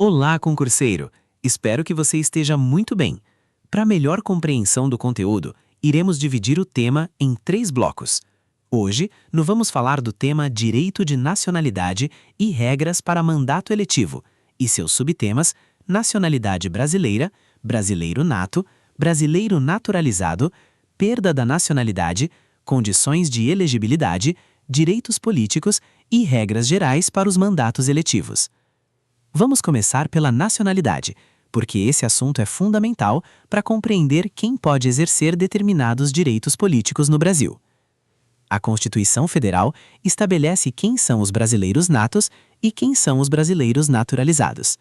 Olá, concurseiro! Espero que você esteja muito bem. Para melhor compreensão do conteúdo, iremos dividir o tema em 3 blocos. Hoje, nós vamos falar do tema Direito de Nacionalidade e Regras para Mandato Eletivo, e seus subtemas Nacionalidade Brasileira, Brasileiro Nato, Brasileiro Naturalizado, Perda da Nacionalidade, Condições de Elegibilidade, Direitos Políticos e Regras Gerais para os Mandatos Eletivos. Vamos começar pela nacionalidade, porque esse assunto é fundamental para compreender quem pode exercer determinados direitos políticos no Brasil. A Constituição Federal estabelece quem são os brasileiros natos e quem são os brasileiros naturalizados.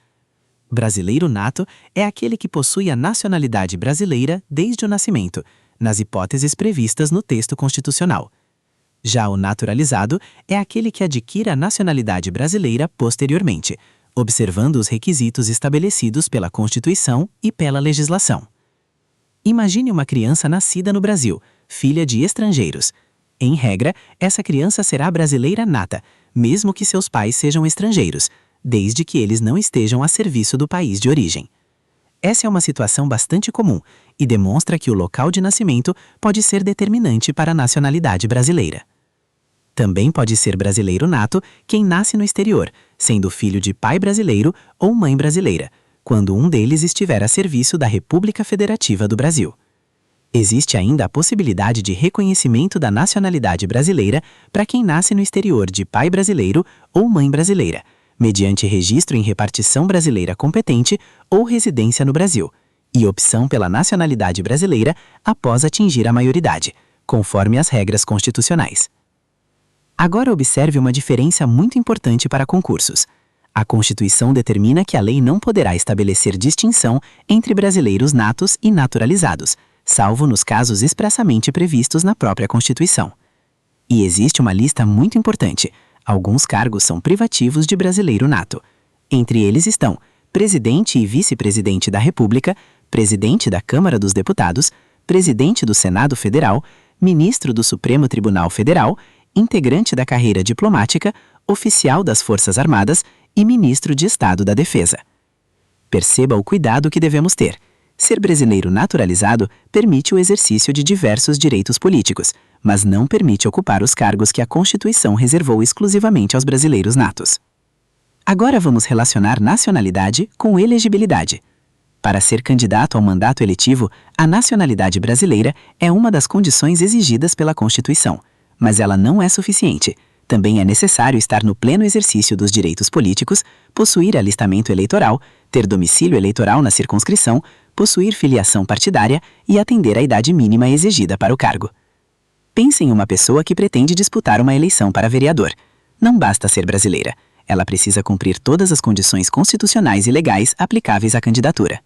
Brasileiro nato é aquele que possui a nacionalidade brasileira desde o nascimento, nas hipóteses previstas no texto constitucional. Já o naturalizado é aquele que adquire a nacionalidade brasileira posteriormente, observando os requisitos estabelecidos pela Constituição e pela legislação. Imagine uma criança nascida no Brasil, filha de estrangeiros. Em regra, essa criança será brasileira nata, mesmo que seus pais sejam estrangeiros, desde que eles não estejam a serviço do país de origem. Essa é uma situação bastante comum e demonstra que o local de nascimento pode ser determinante para a nacionalidade brasileira. Também pode ser brasileiro nato quem nasce no exterior, sendo filho de pai brasileiro ou mãe brasileira, quando um deles estiver a serviço da República Federativa do Brasil. Existe ainda a possibilidade de reconhecimento da nacionalidade brasileira para quem nasce no exterior de pai brasileiro ou mãe brasileira, mediante registro em repartição brasileira competente ou residência no Brasil, e opção pela nacionalidade brasileira após atingir a maioridade, conforme as regras constitucionais. Agora observe uma diferença muito importante para concursos. A Constituição determina que a lei não poderá estabelecer distinção entre brasileiros natos e naturalizados, salvo nos casos expressamente previstos na própria Constituição. E existe uma lista muito importante. Alguns cargos são privativos de brasileiro nato. Entre eles estão presidente e vice-presidente da República, presidente da Câmara dos Deputados, presidente do Senado Federal, ministro do Supremo Tribunal Federal, integrante da carreira diplomática, oficial das Forças Armadas e ministro de Estado da Defesa. Perceba o cuidado que devemos ter. Ser brasileiro naturalizado permite o exercício de diversos direitos políticos, mas não permite ocupar os cargos que a Constituição reservou exclusivamente aos brasileiros natos. Agora vamos relacionar nacionalidade com elegibilidade. Para ser candidato ao mandato eletivo, a nacionalidade brasileira é uma das condições exigidas pela Constituição, mas ela não é suficiente. Também é necessário estar no pleno exercício dos direitos políticos, possuir alistamento eleitoral, ter domicílio eleitoral na circunscrição, possuir filiação partidária e atender à idade mínima exigida para o cargo. Pense em uma pessoa que pretende disputar uma eleição para vereador. Não basta ser brasileira. Ela precisa cumprir todas as condições constitucionais e legais aplicáveis à candidatura.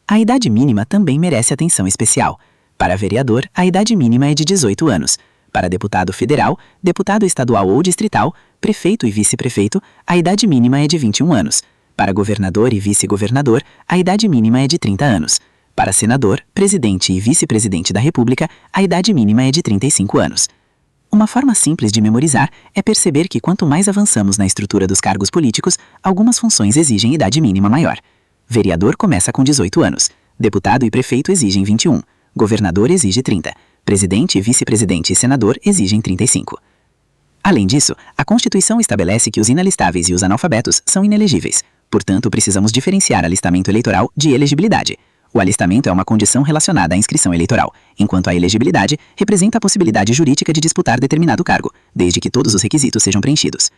A idade mínima também merece atenção especial. Para vereador, a idade mínima é de 18 anos. Para deputado federal, deputado estadual ou distrital, prefeito e vice-prefeito, a idade mínima é de 21 anos. Para governador e vice-governador, a idade mínima é de 30 anos. Para senador, presidente e vice-presidente da República, a idade mínima é de 35 anos. Uma forma simples de memorizar é perceber que quanto mais avançamos na estrutura dos cargos políticos, algumas funções exigem idade mínima maior. Vereador começa com 18 anos. Deputado e prefeito exigem 21. Governador exige 30. Presidente, vice-presidente e senador exigem 35. Além disso, a Constituição estabelece que os inalistáveis e os analfabetos são inelegíveis. Portanto, precisamos diferenciar alistamento eleitoral de elegibilidade. O alistamento é uma condição relacionada à inscrição eleitoral, enquanto a elegibilidade representa a possibilidade jurídica de disputar determinado cargo, desde que todos os requisitos sejam preenchidos.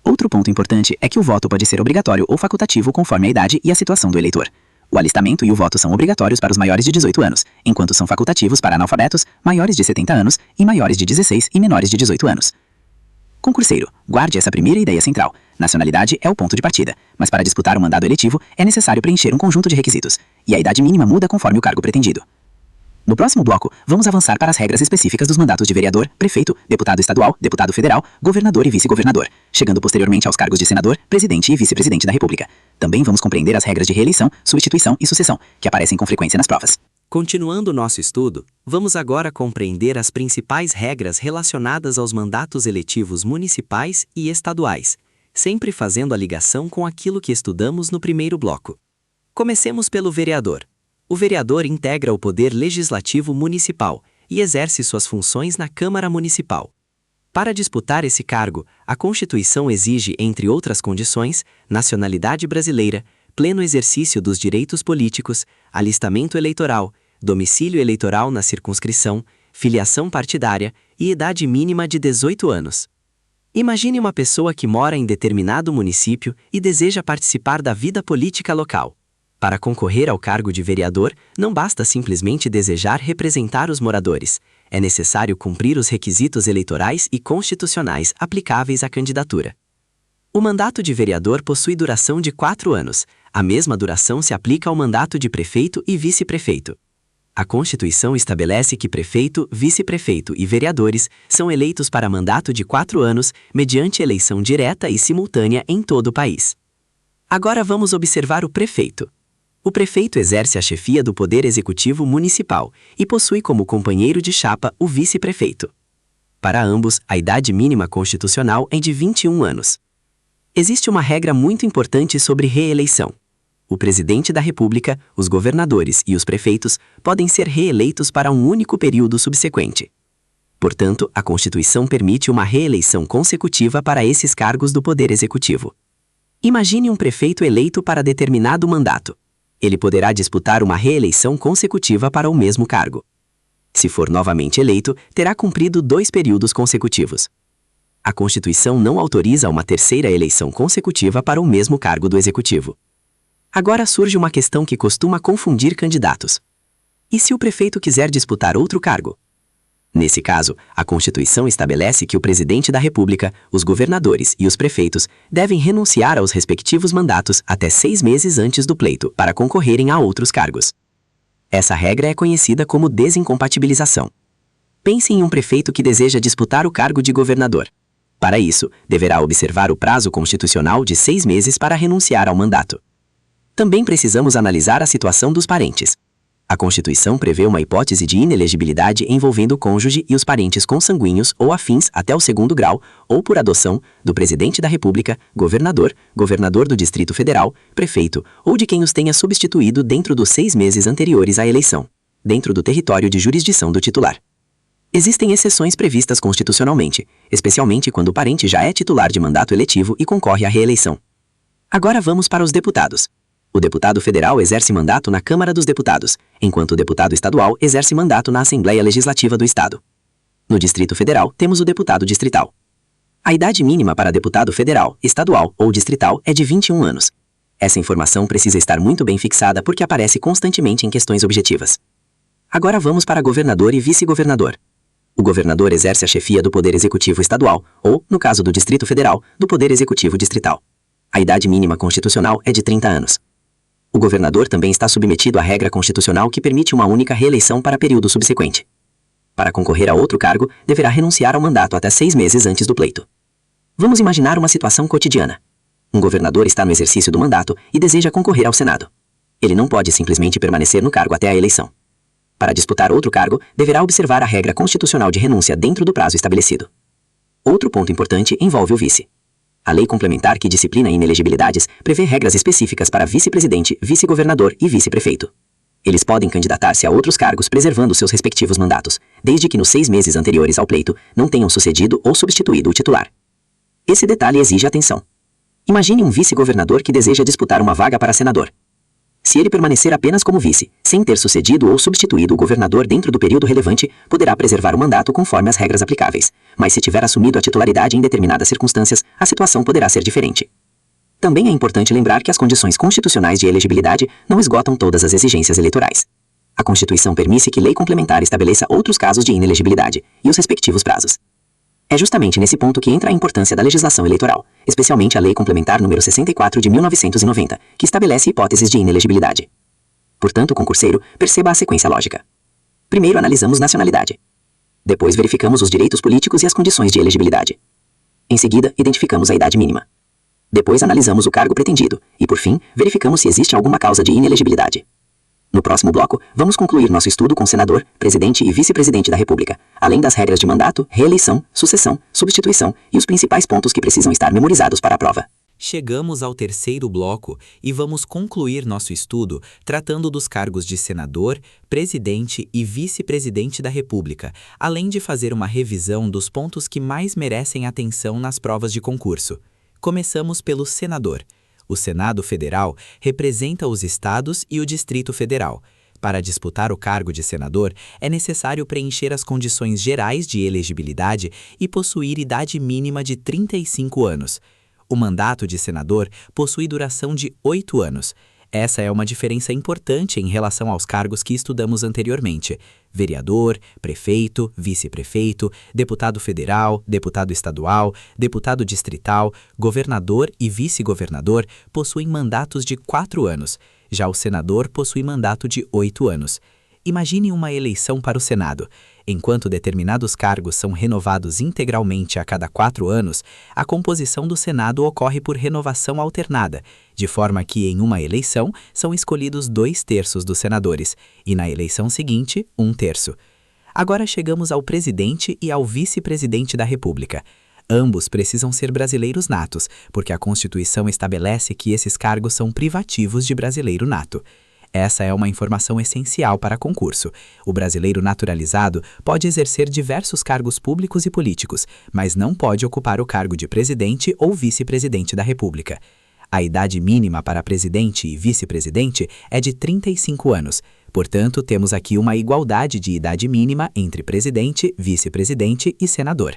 Outro ponto importante é que o voto pode ser obrigatório ou facultativo conforme a idade e a situação do eleitor. O alistamento e o voto são obrigatórios para os maiores de 18 anos, enquanto são facultativos para analfabetos, maiores de 70 anos e maiores de 16 e menores de 18 anos. Concurseiro, guarde essa primeira ideia central. Nacionalidade é o ponto de partida, mas para disputar um mandado eletivo é necessário preencher um conjunto de requisitos, e a idade mínima muda conforme o cargo pretendido. No próximo bloco, vamos avançar para as regras específicas dos mandatos de vereador, prefeito, deputado estadual, deputado federal, governador e vice-governador, chegando posteriormente aos cargos de senador, presidente e vice-presidente da República. Também vamos compreender as regras de reeleição, substituição e sucessão, que aparecem com frequência nas provas. Continuando nosso estudo, vamos agora compreender as principais regras relacionadas aos mandatos eletivos municipais e estaduais, sempre fazendo a ligação com aquilo que estudamos no primeiro bloco. Comecemos pelo vereador. O vereador integra o poder legislativo municipal e exerce suas funções na Câmara Municipal. Para disputar esse cargo, a Constituição exige, entre outras condições, nacionalidade brasileira, pleno exercício dos direitos políticos, alistamento eleitoral, domicílio eleitoral na circunscrição, filiação partidária e idade mínima de 18 anos. Imagine uma pessoa que mora em determinado município e deseja participar da vida política local. Para concorrer ao cargo de vereador, não basta simplesmente desejar representar os moradores. É necessário cumprir os requisitos eleitorais e constitucionais aplicáveis à candidatura. O mandato de vereador possui duração de 4 anos. A mesma duração se aplica ao mandato de prefeito e vice-prefeito. A Constituição estabelece que prefeito, vice-prefeito e vereadores são eleitos para mandato de 4 anos, mediante eleição direta e simultânea em todo o país. Agora vamos observar o prefeito. O prefeito exerce a chefia do Poder Executivo Municipal e possui como companheiro de chapa o vice-prefeito. Para ambos, a idade mínima constitucional é de 21 anos. Existe uma regra muito importante sobre reeleição. O presidente da República, os governadores e os prefeitos podem ser reeleitos para um único período subsequente. Portanto, a Constituição permite uma reeleição consecutiva para esses cargos do Poder Executivo. Imagine um prefeito eleito para determinado mandato. Ele poderá disputar uma reeleição consecutiva para o mesmo cargo. Se for novamente eleito, terá cumprido 2 períodos consecutivos. A Constituição não autoriza uma terceira eleição consecutiva para o mesmo cargo do Executivo. Agora surge uma questão que costuma confundir candidatos. E se o prefeito quiser disputar outro cargo? Nesse caso, a Constituição estabelece que o presidente da República, os governadores e os prefeitos devem renunciar aos respectivos mandatos até 6 meses antes do pleito para concorrerem a outros cargos. Essa regra é conhecida como desincompatibilização. Pense em um prefeito que deseja disputar o cargo de governador. Para isso, deverá observar o prazo constitucional de 6 meses para renunciar ao mandato. Também precisamos analisar a situação dos parentes. A Constituição prevê uma hipótese de inelegibilidade envolvendo o cônjuge e os parentes consanguíneos ou afins até o 2º grau, ou por adoção, do presidente da República, governador, governador do Distrito Federal, prefeito, ou de quem os tenha substituído dentro dos 6 meses anteriores à eleição, dentro do território de jurisdição do titular. Existem exceções previstas constitucionalmente, especialmente quando o parente já é titular de mandato eletivo e concorre à reeleição. Agora vamos para os deputados. O deputado federal exerce mandato na Câmara dos Deputados, enquanto o deputado estadual exerce mandato na Assembleia Legislativa do Estado. No Distrito Federal, temos o deputado distrital. A idade mínima para deputado federal, estadual ou distrital é de 21 anos. Essa informação precisa estar muito bem fixada porque aparece constantemente em questões objetivas. Agora vamos para governador e vice-governador. O governador exerce a chefia do Poder Executivo Estadual, ou, no caso do Distrito Federal, do Poder Executivo Distrital. A idade mínima constitucional é de 30 anos. O governador também está submetido à regra constitucional que permite uma única reeleição para período subsequente. Para concorrer a outro cargo, deverá renunciar ao mandato até 6 meses antes do pleito. Vamos imaginar uma situação cotidiana. Um governador está no exercício do mandato e deseja concorrer ao Senado. Ele não pode simplesmente permanecer no cargo até a eleição. Para disputar outro cargo, deverá observar a regra constitucional de renúncia dentro do prazo estabelecido. Outro ponto importante envolve o vice. A lei complementar que disciplina inelegibilidades prevê regras específicas para vice-presidente, vice-governador e vice-prefeito. Eles podem candidatar-se a outros cargos preservando seus respectivos mandatos, desde que nos 6 meses anteriores ao pleito não tenham sucedido ou substituído o titular. Esse detalhe exige atenção. Imagine um vice-governador que deseja disputar uma vaga para senador. Se ele permanecer apenas como vice, sem ter sucedido ou substituído o governador dentro do período relevante, poderá preservar o mandato conforme as regras aplicáveis. Mas se tiver assumido a titularidade em determinadas circunstâncias, a situação poderá ser diferente. Também é importante lembrar que as condições constitucionais de elegibilidade não esgotam todas as exigências eleitorais. A Constituição permite que lei complementar estabeleça outros casos de inelegibilidade e os respectivos prazos. É justamente nesse ponto que entra a importância da legislação eleitoral, especialmente a Lei Complementar número 64 de 1990, que estabelece hipóteses de inelegibilidade. Portanto, concurseiro, perceba a sequência lógica. Primeiro analisamos nacionalidade. Depois verificamos os direitos políticos e as condições de elegibilidade. Em seguida, identificamos a idade mínima. Depois analisamos o cargo pretendido e, por fim, verificamos se existe alguma causa de inelegibilidade. No próximo bloco, vamos concluir nosso estudo com senador, presidente e vice-presidente da República, além das regras de mandato, reeleição, sucessão, substituição e os principais pontos que precisam estar memorizados para a prova. Chegamos ao terceiro bloco e vamos concluir nosso estudo tratando dos cargos de senador, presidente e vice-presidente da República, além de fazer uma revisão dos pontos que mais merecem atenção nas provas de concurso. Começamos pelo senador. O Senado Federal representa os estados e o Distrito Federal. Para disputar o cargo de senador, é necessário preencher as condições gerais de elegibilidade e possuir idade mínima de 35 anos. O mandato de senador possui duração de 8 anos. Essa é uma diferença importante em relação aos cargos que estudamos anteriormente. Vereador, prefeito, vice-prefeito, deputado federal, deputado estadual, deputado distrital, governador e vice-governador possuem mandatos de 4 anos. Já o senador possui mandato de 8 anos. Imagine uma eleição para o Senado. Enquanto determinados cargos são renovados integralmente a cada 4 anos, a composição do Senado ocorre por renovação alternada, de forma que em uma eleição são escolhidos 2/3 dos senadores, e na eleição seguinte, 1/3. Agora chegamos ao presidente e ao vice-presidente da República. Ambos precisam ser brasileiros natos, porque a Constituição estabelece que esses cargos são privativos de brasileiro nato. Essa é uma informação essencial para concurso. O brasileiro naturalizado pode exercer diversos cargos públicos e políticos, mas não pode ocupar o cargo de presidente ou vice-presidente da República. A idade mínima para presidente e vice-presidente é de 35 anos. Portanto, temos aqui uma igualdade de idade mínima entre presidente, vice-presidente e senador.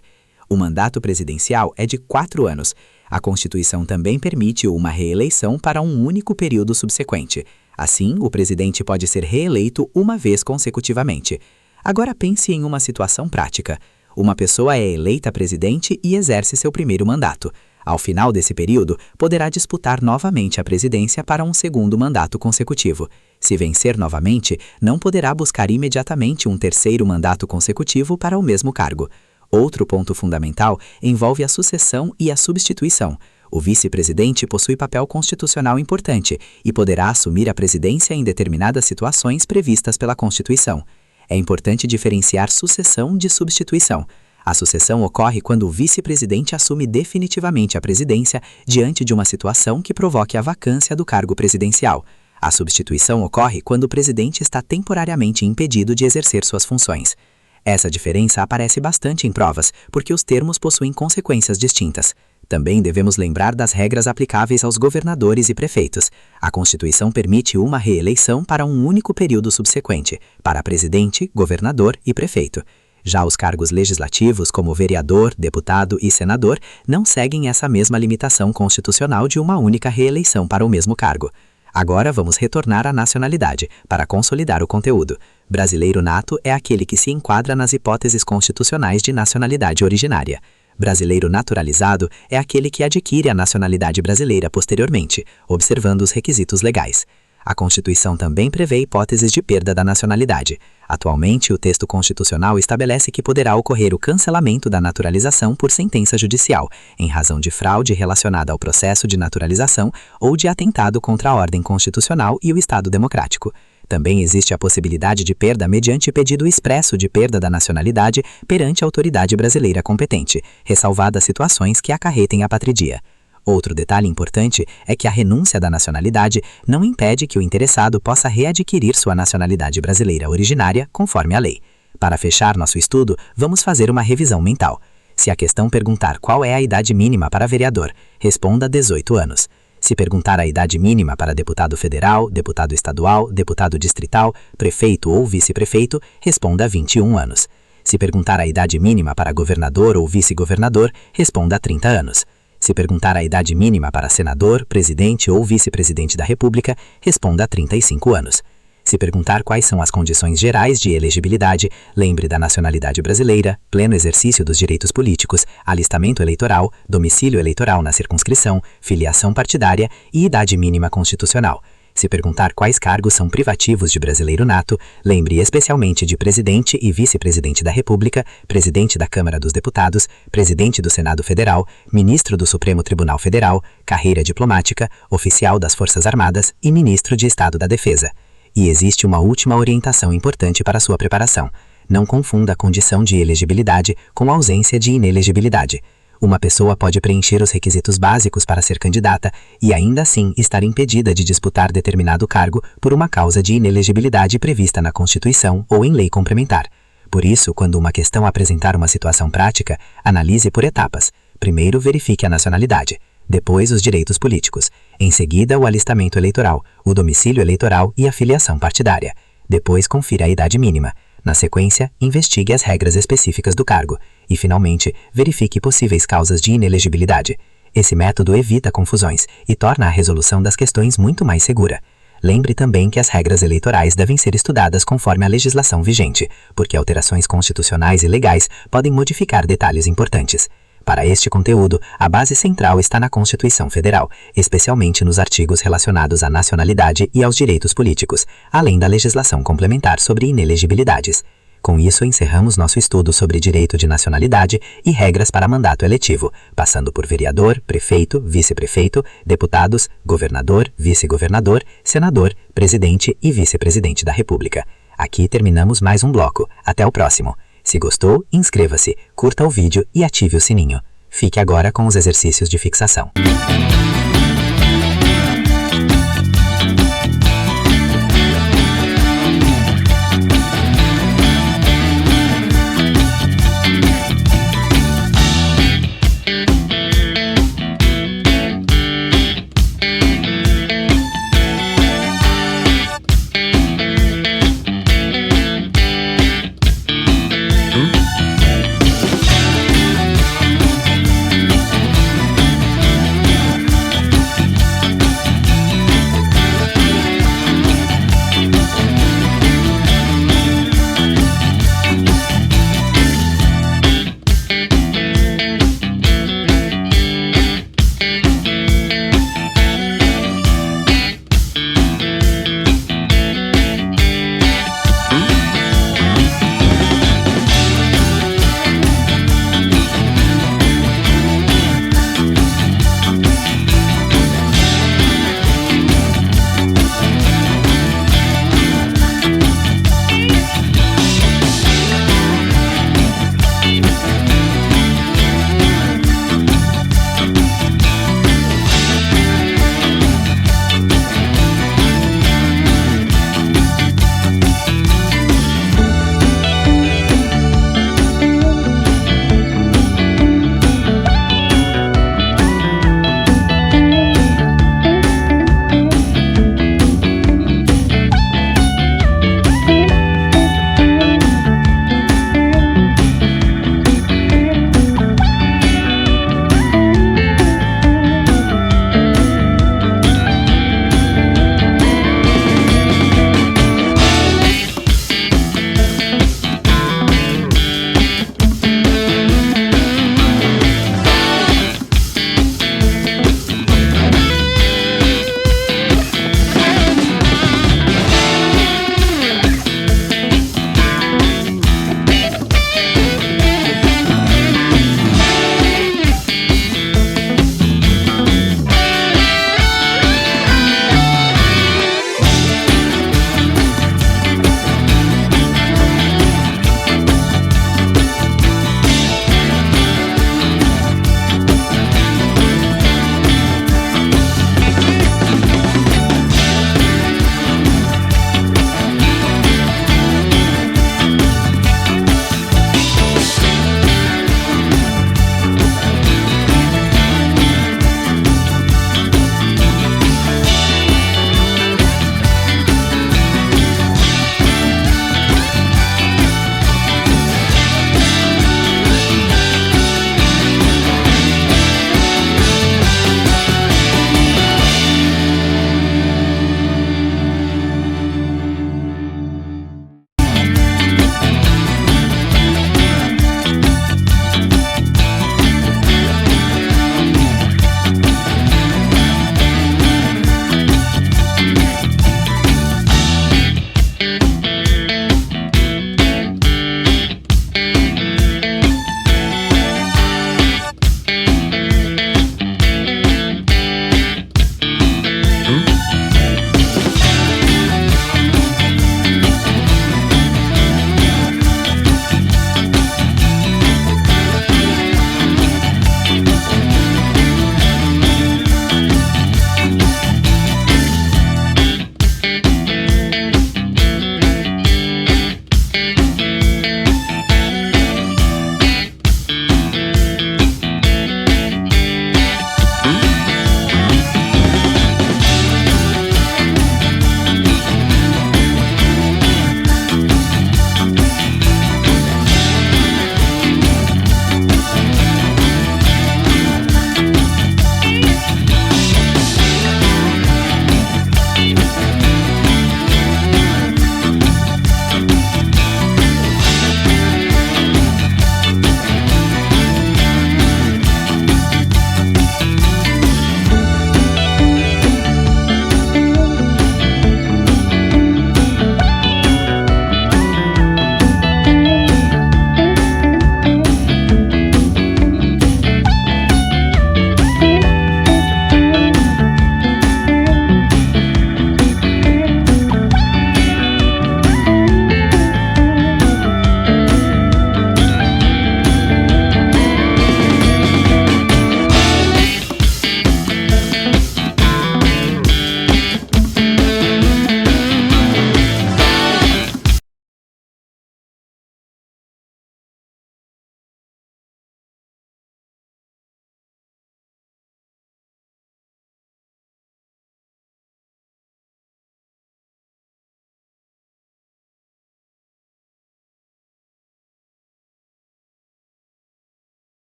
O mandato presidencial é de 4 anos. A Constituição também permite uma reeleição para um único período subsequente. Assim, o presidente pode ser reeleito uma vez consecutivamente. Agora pense em uma situação prática. Uma pessoa é eleita presidente e exerce seu primeiro mandato. Ao final desse período, poderá disputar novamente a presidência para um segundo mandato consecutivo. Se vencer novamente, não poderá buscar imediatamente um terceiro mandato consecutivo para o mesmo cargo. Outro ponto fundamental envolve a sucessão e a substituição. O vice-presidente possui papel constitucional importante e poderá assumir a presidência em determinadas situações previstas pela Constituição. É importante diferenciar sucessão de substituição. A sucessão ocorre quando o vice-presidente assume definitivamente a presidência diante de uma situação que provoque a vacância do cargo presidencial. A substituição ocorre quando o presidente está temporariamente impedido de exercer suas funções. Essa diferença aparece bastante em provas, porque os termos possuem consequências distintas. Também devemos lembrar das regras aplicáveis aos governadores e prefeitos. A Constituição permite uma reeleição para um único período subsequente, para presidente, governador e prefeito. Já os cargos legislativos, como vereador, deputado e senador, não seguem essa mesma limitação constitucional de uma única reeleição para o mesmo cargo. Agora vamos retornar à nacionalidade, para consolidar o conteúdo. Brasileiro nato é aquele que se enquadra nas hipóteses constitucionais de nacionalidade originária. Brasileiro naturalizado é aquele que adquire a nacionalidade brasileira posteriormente, observando os requisitos legais. A Constituição também prevê hipóteses de perda da nacionalidade. Atualmente, o texto constitucional estabelece que poderá ocorrer o cancelamento da naturalização por sentença judicial, em razão de fraude relacionada ao processo de naturalização ou de atentado contra a ordem constitucional e o Estado democrático. Também existe a possibilidade de perda mediante pedido expresso de perda da nacionalidade perante a autoridade brasileira competente, ressalvadas situações que acarretem apatridia. Outro detalhe importante é que a renúncia da nacionalidade não impede que o interessado possa readquirir sua nacionalidade brasileira originária, conforme a lei. Para fechar nosso estudo, vamos fazer uma revisão mental. Se a questão perguntar qual é a idade mínima para vereador, responda 18 anos. Se perguntar a idade mínima para deputado federal, deputado estadual, deputado distrital, prefeito ou vice-prefeito, responda 21 anos. Se perguntar a idade mínima para governador ou vice-governador, responda 30 anos. Se perguntar a idade mínima para senador, presidente ou vice-presidente da República, responda 35 anos. Se perguntar quais são as condições gerais de elegibilidade, lembre da nacionalidade brasileira, pleno exercício dos direitos políticos, alistamento eleitoral, domicílio eleitoral na circunscrição, filiação partidária e idade mínima constitucional. Se perguntar quais cargos são privativos de brasileiro nato, lembre especialmente de presidente e vice-presidente da República, presidente da Câmara dos Deputados, presidente do Senado Federal, ministro do Supremo Tribunal Federal, carreira diplomática, oficial das Forças Armadas e ministro de Estado da Defesa. E existe uma última orientação importante para sua preparação. Não confunda a condição de elegibilidade com a ausência de inelegibilidade. Uma pessoa pode preencher os requisitos básicos para ser candidata e ainda assim estar impedida de disputar determinado cargo por uma causa de inelegibilidade prevista na Constituição ou em lei complementar. Por isso, quando uma questão apresentar uma situação prática, analise por etapas. Primeiro, verifique a nacionalidade. Depois, os direitos políticos. Em seguida, o alistamento eleitoral, o domicílio eleitoral e a filiação partidária. Depois, confira a idade mínima. Na sequência, investigue as regras específicas do cargo. E, finalmente, verifique possíveis causas de inelegibilidade. Esse método evita confusões e torna a resolução das questões muito mais segura. Lembre também que as regras eleitorais devem ser estudadas conforme a legislação vigente, porque alterações constitucionais e legais podem modificar detalhes importantes. Para este conteúdo, a base central está na Constituição Federal, especialmente nos artigos relacionados à nacionalidade e aos direitos políticos, além da legislação complementar sobre inelegibilidades. Com isso, encerramos nosso estudo sobre direito de nacionalidade e regras para mandato eletivo, passando por vereador, prefeito, vice-prefeito, deputados, governador, vice-governador, senador, presidente e vice-presidente da República. Aqui terminamos mais um bloco. Até o próximo. Se gostou, inscreva-se, curta o vídeo e ative o sininho. Fique agora com os exercícios de fixação.